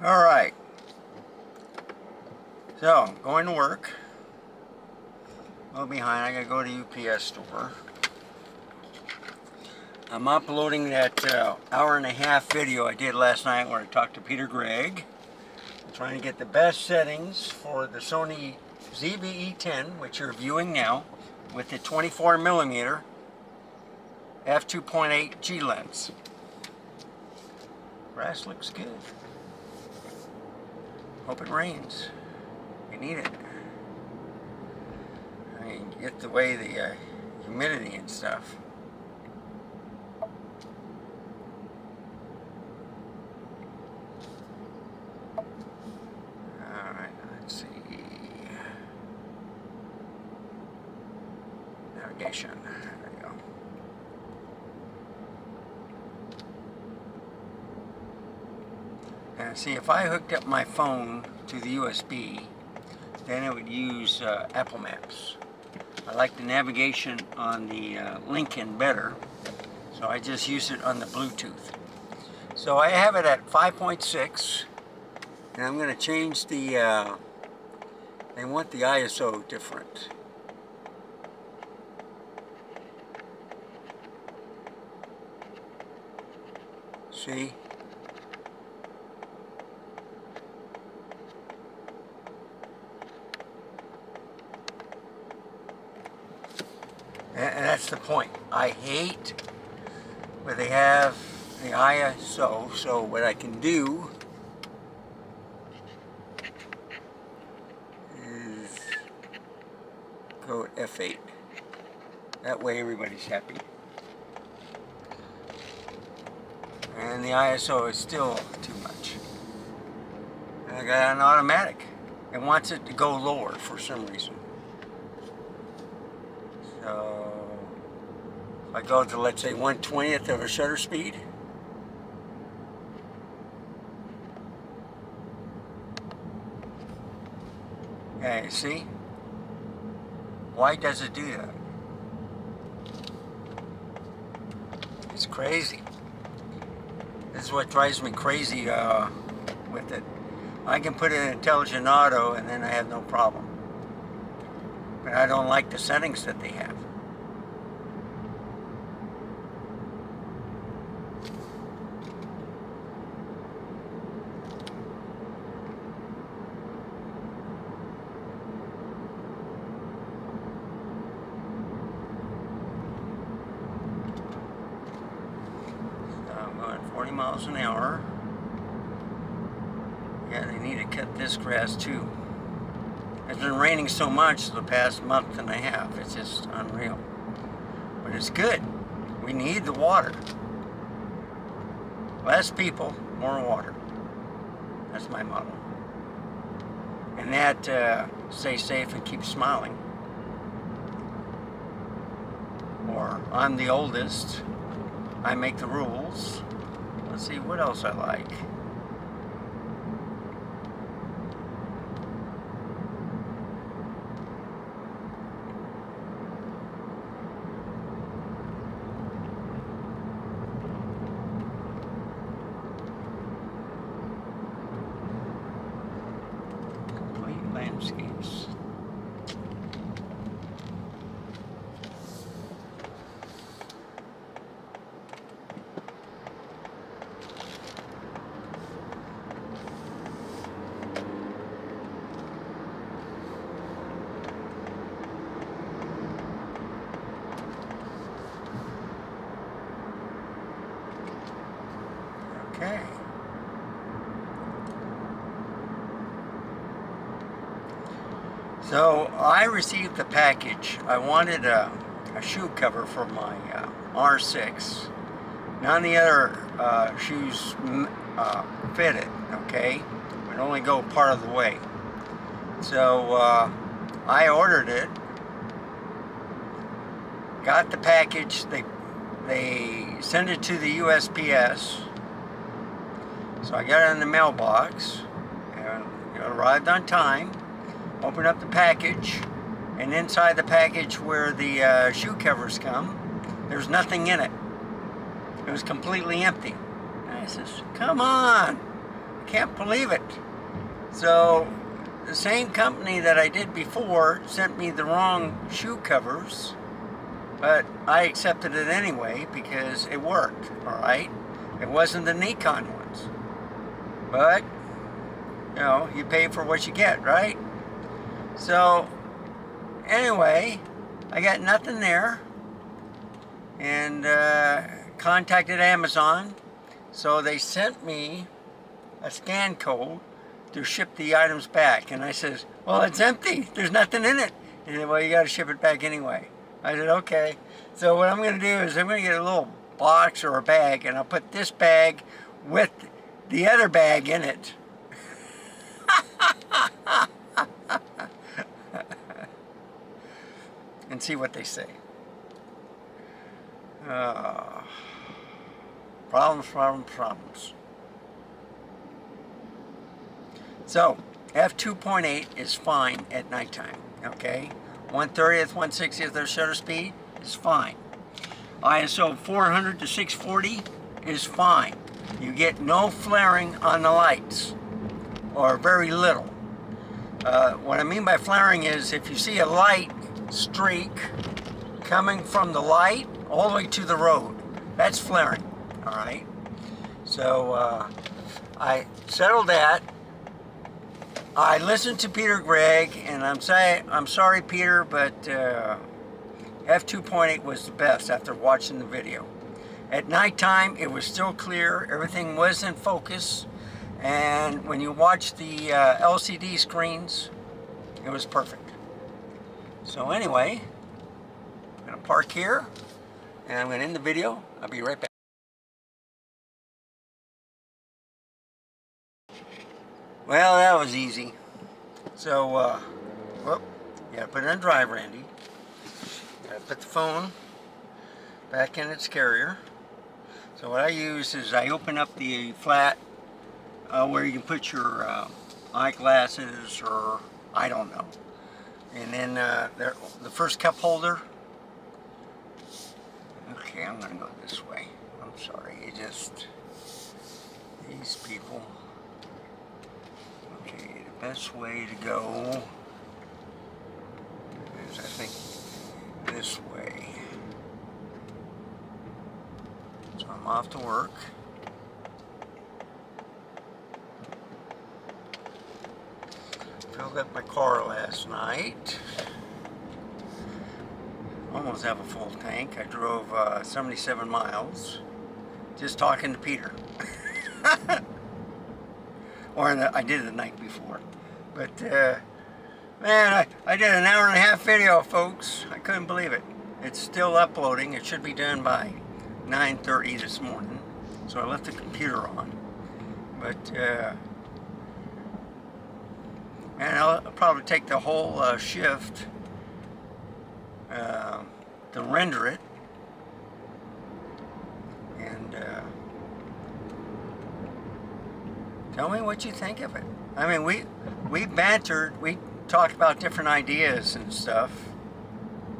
Alright, so going to work. A little behind, I gotta go to UPS store. I'm uploading that hour and a half video I did last night where I talked to Peter Gregg. I'm trying to get the best settings for the Sony E10, which you're viewing now, with the 24mm f2.8 G lens. Grass looks good. Hope it rains. You need it. I mean, get away the humidity and stuff. Alright, let's see. Navigation. There we go. And see, if I hooked up my phone to the USB, then it would use Apple Maps. I like the navigation on the Lincoln better, so I just use it on the Bluetooth. So I have it at 5.6, and I'm going to change the, they want the ISO different. See? And that's the point. I hate where they have the ISO, so what I can do is go at F8. That way everybody's happy. And the ISO is still too much. And I got an automatic. It wants it to go lower for some reason. So if I go to, let's say, 1/20th of a shutter speed, okay, see? Why does it do that? It's crazy. This is what drives me crazy with it. I can put it in intelligent auto and then I have no problem. But I don't like the settings that they have. So I'm going 40 miles an hour. Yeah, they need to cut this grass too. It's been raining so much the past month and a half. It's just unreal. But it's good. We need the water. Less people, more water. That's my motto. And that, stay safe and keep smiling. Or, I'm the oldest. I make the rules. Let's see what else I like. Landscapes. Okay. So I received the package. I wanted a shoe cover for my R6. None of the other shoes fitted, okay? Would only go part of the way. So I ordered it, got the package, they sent it to the USPS, so I got it in the mailbox, and it arrived on time. Open up the package, and inside the package where the shoe covers come, there's nothing in it. It was completely empty. And I says, come on, Can't believe it. So the same company that I did before sent me the wrong shoe covers, but I accepted it anyway because it worked, all right? It wasn't the Nikon ones. But, you know, you pay for what you get, right? So, anyway, I got nothing there, and contacted Amazon. So they sent me a scan code to ship the items back. And I says, well, it's empty. There's nothing in it. And he said, well, you got to ship it back anyway. I said, okay. So what I'm going to do is I'm going to get a little box or a bag, and I'll put this bag with the other bag in it. And see what they say. Problems. So, f2.8 is fine at nighttime, okay? 1/30th, 1/60th their shutter speed is fine. ISO 400 to 640 is fine. You get no flaring on the lights, or very little. What I mean by flaring is if you see a light streak coming from the light all the way to the road, that's flaring, all right? So I settled that. I listened to Peter Gregg, and I'm sorry, Peter, but f2.8 was the best after watching the video. At nighttime, it was still clear. Everything was in focus. And when you watch the LCD screens, it was perfect. So anyway, I'm going to park here, and I'm going to end the video. I'll be right back. Well, that was easy. So, whoop, you gotta put it on drive, Randy. Gotta put the phone back in its carrier. So what I use is I open up the flap where you can put your eyeglasses, or I don't know. And then the first cup holder. Okay, I'm gonna go this way. I'm sorry, these people. Okay, the best way to go is, I think, this way. So I'm off to work. Filled up my car last night. Almost have a full tank. I drove 77 miles just talking to Peter. Or I did it the night before. But, man, I did an hour and a half video, folks. I couldn't believe it. It's still uploading. It should be done by 9:30 this morning. So I left the computer on. But, and I'll probably take the whole shift to render it. And, tell me what you think of it. I mean, we bantered, we talked about different ideas and stuff.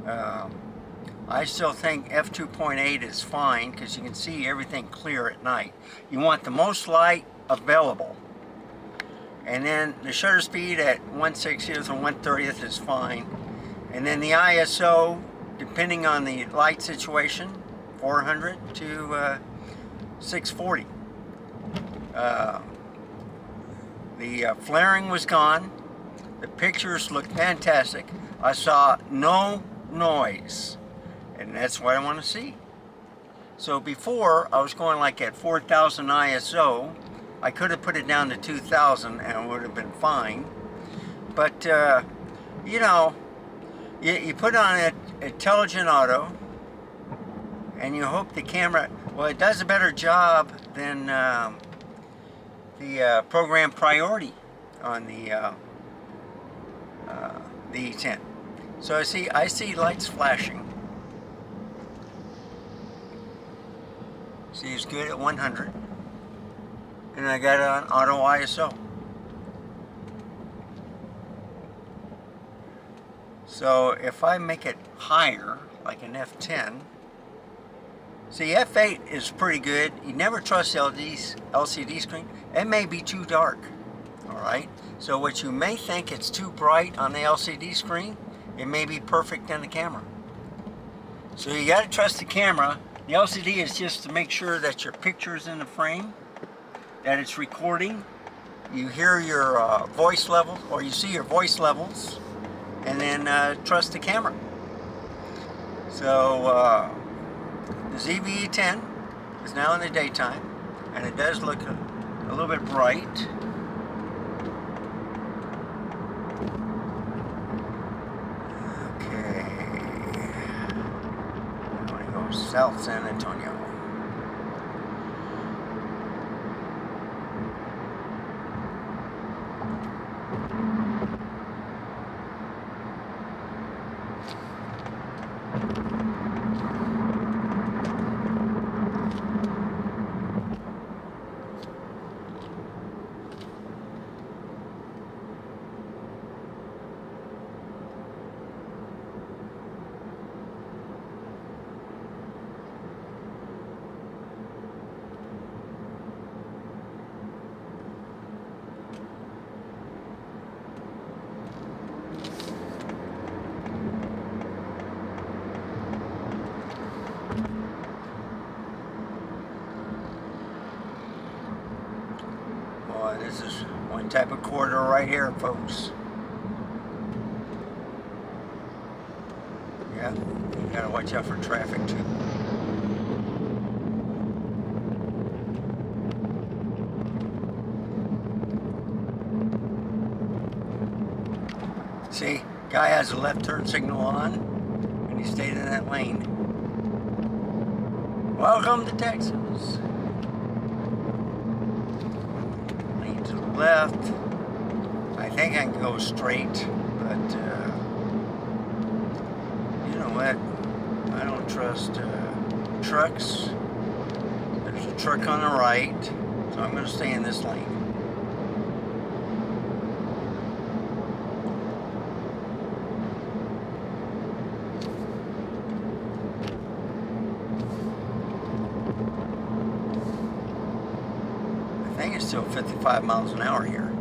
I still think f2.8 is fine because you can see everything clear at night. You want the most light available. And then the shutter speed at 1/60th or 1/30th is fine. And then the ISO, depending on the light situation, 400 to 640. The flaring was gone. The pictures looked fantastic. I saw no noise, and that's what I want to see. So before, I was going like at 4,000 ISO. I could have put it down to 2,000 and it would have been fine. But, you know, you put on an intelligent auto, and you hope the camera, well, it does a better job than the program priority on the E10. So I see lights flashing. See, it's good at 100, and I got it on auto ISO. So if I make it higher, like an F10, See, F8 is pretty good. You never trust LCD screen. It may be too dark. Alright? So what you may think it's too bright on the LCD screen, it may be perfect in the camera. So you got to trust the camera. The LCD is just to make sure that your picture's in the frame, that it's recording. You hear your voice level, or you see your voice levels, and then trust the camera. So the ZV-E10 is now in the daytime, and it does look a little bit bright. Okay, I want to go South San Antonio. Boy, this is one type of corridor right here, folks. Yeah, you gotta watch out for traffic too. See, guy has a left turn signal on, and he stayed in that lane. Welcome to Texas. Lane to the left. I think I can go straight, but you know what? I don't trust trucks. There's a truck on the right, so I'm going to stay in this lane. I think it's still 55 miles an hour here.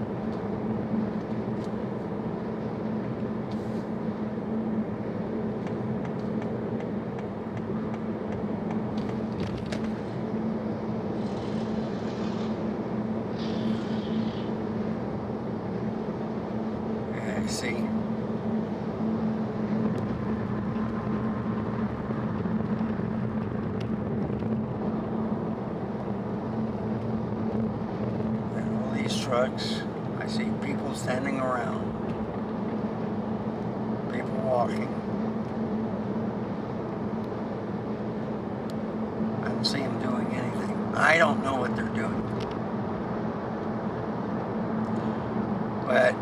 Yeah, see. Trucks. I see people standing around, people walking. I don't see them doing anything. I don't know what they're doing. But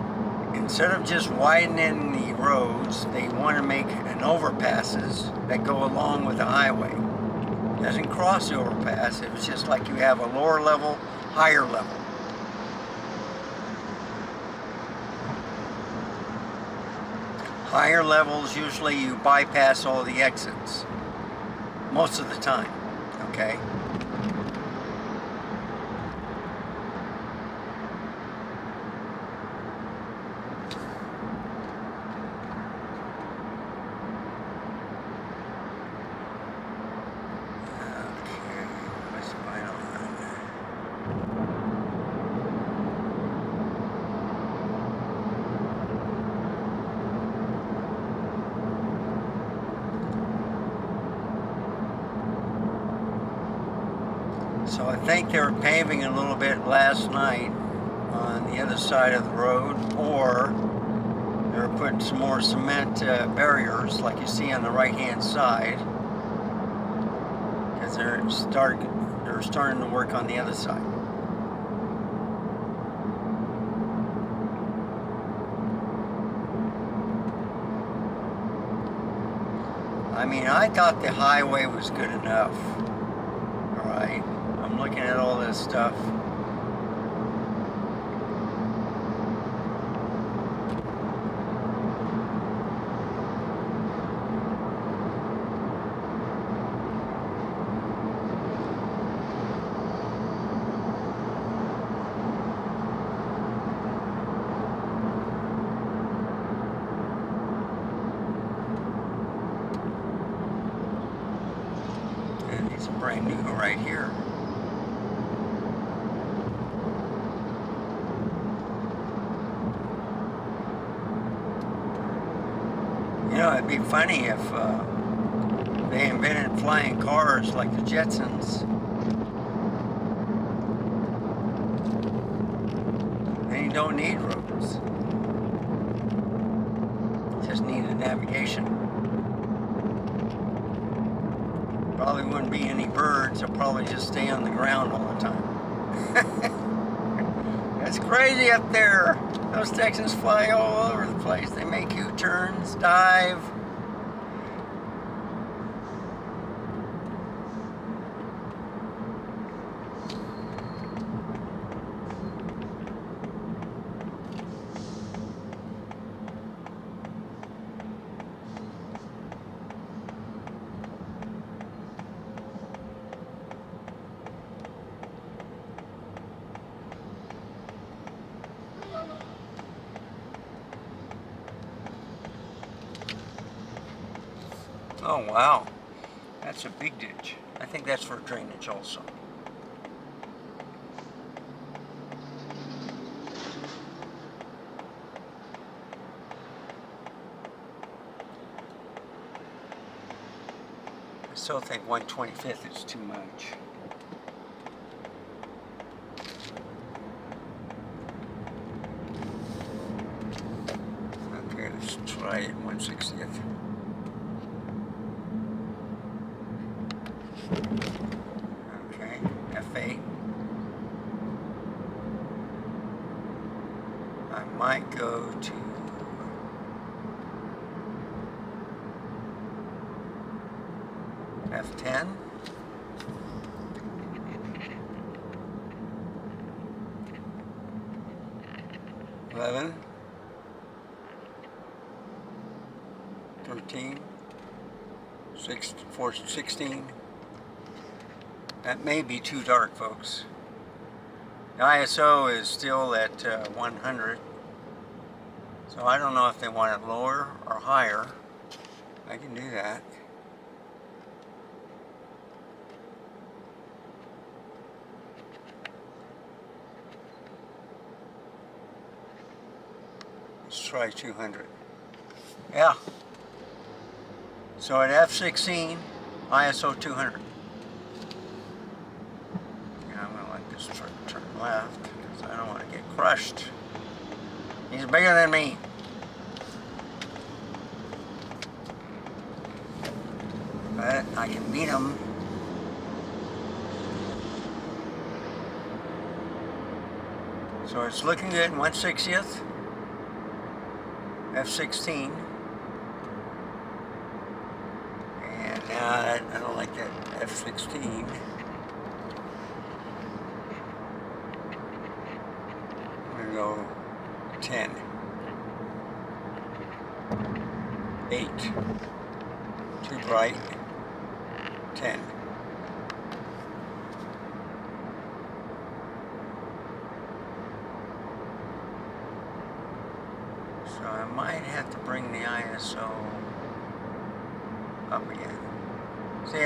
instead of just widening the roads, they want to make an overpasses that go along with the highway. It doesn't cross the overpass. It was just like you have a lower level, higher level. Higher levels, usually you bypass all the exits. Most of the time, okay? So I think they were paving a little bit last night on the other side of the road, or they were putting some more cement barriers like you see on the right hand side, because they're starting to work on the other side. I mean, I thought the highway was good enough. Alright, I'm looking at all this stuff. brand new right here. You know, it'd be funny if they invented flying cars like the Jetsons. Then you don't need roads. Just need a navigation. Probably wouldn't be any birds. They'll probably just stay on the ground all the time. It's crazy up there. Those Texans fly all over the place. They make U-turns, dive. Oh wow, that's a big ditch. I think that's for drainage also. I still think 125th is too much. Okay, let's try it 160th. Okay, F8. I might go to F10. $11, $13, $16. That may be too dark, folks. The ISO is still at 100, so I don't know if they want it lower or higher. I can do that. Let's try 200. Yeah. So at F16, ISO 200. I'm going to let this truck turn left because I don't want to get crushed. He's bigger than me. But I can beat him. So it's looking good, 1/60th. F16. And now I don't like that F16. Go 10, 8, too bright, 10. So I might have to bring the ISO up again. See,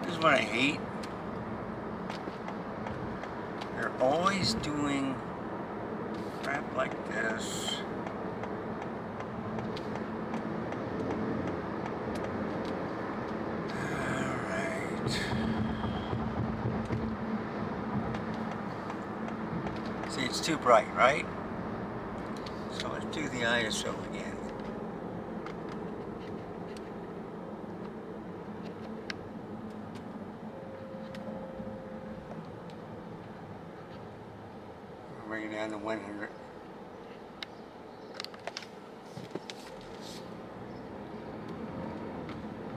this is what I hate. They're always doing crap like this. Alright. See, it's too bright, right? So let's do the ISO again. Bring it down to 100.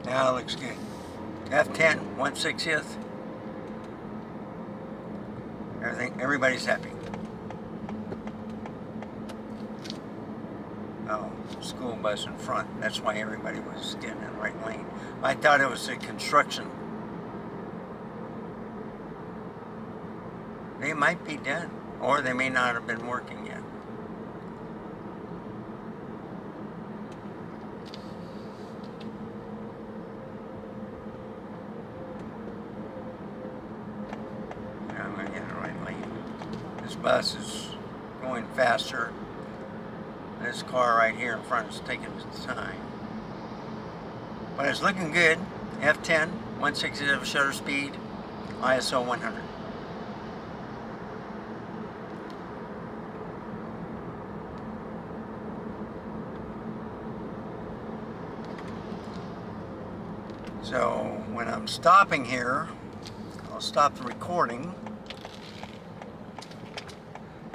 Now it looks good. F10, 1/60th. Everybody's happy. Oh, school bus in front. That's why everybody was getting in the right lane. I thought it was a construction. They might be done, or they may not have been working yet. bus is going faster. This car right here in front is taking its time. But it's looking good. F10, 1/60 shutter speed, ISO 100. So when I'm stopping here, I'll stop the recording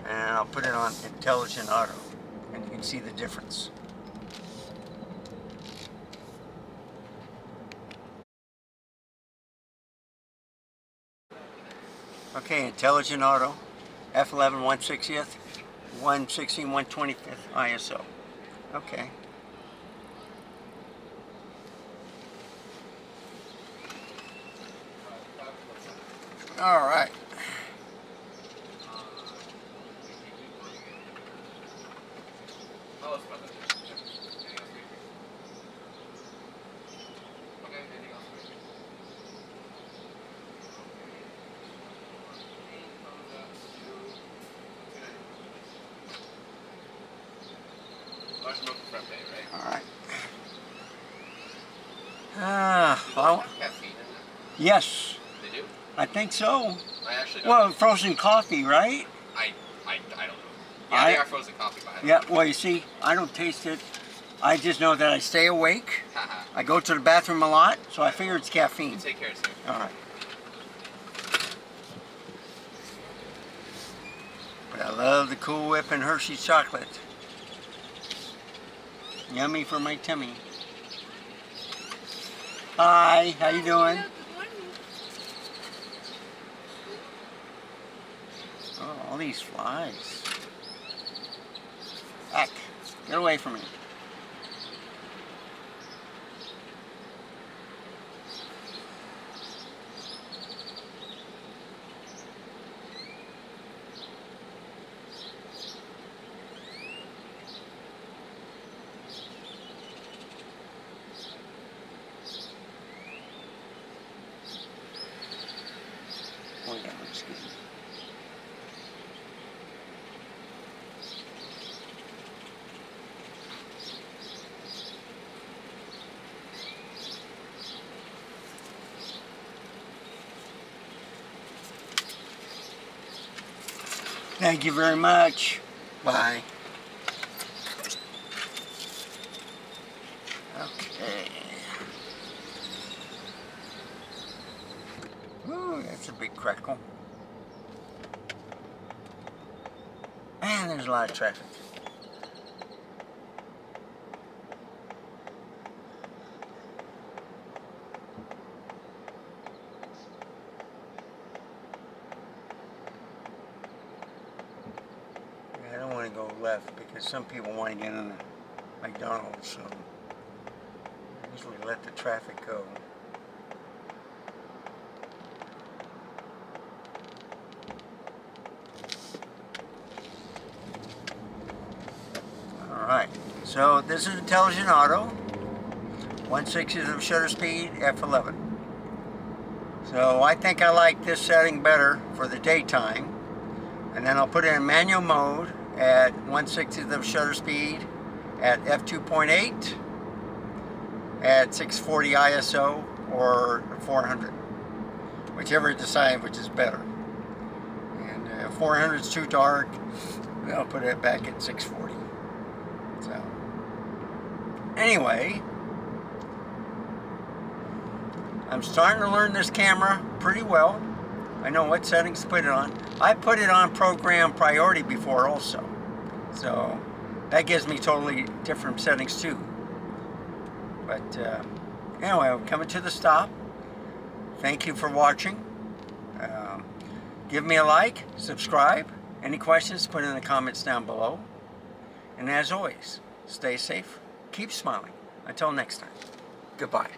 and I'll put it on Intelligent Auto, and you can see the difference. Okay, Intelligent Auto, F11 1/60th, 1/16 1/25th ISO. Okay. All right. All right. Well, yes. They do? I think so. I actually don't Well, know. frozen coffee, right? I don't know. Yeah, they are frozen coffee, but I don't Yeah, know. well, you see, I don't taste it. I just know that I stay awake. I go to the bathroom a lot, so I figure it's caffeine. You take care, sir. All right. But I love the Cool Whip and Hershey's chocolate. Yummy for my tummy. Hi, how you doing? Oh, all these flies. Back. Get away from me. Oh, yeah, looks good. Thank you very much. Bye. Okay. Ooh, that's a big crackle. Man, there's a lot of traffic. I don't want to go left because some people want to get in the McDonald's, so I usually let the traffic go. Alright, so this is Intelligent Auto, 1/60th shutter speed, F11. So I think I like this setting better for the daytime. And then I'll put it in manual mode at 1/60th shutter speed at f2.8 at 640 ISO or 400, whichever you decide which is better. And if 400 is too dark, I'll put it back at 640. So anyway, I'm starting to learn this camera pretty well. I know what settings to put it on. I put it on program priority before also. So that gives me totally different settings too. But anyway, I'm coming to the stop. Thank you for watching. Give me a like, subscribe. Any questions, put in the comments down below. And as always, stay safe, keep smiling. Until next time, goodbye.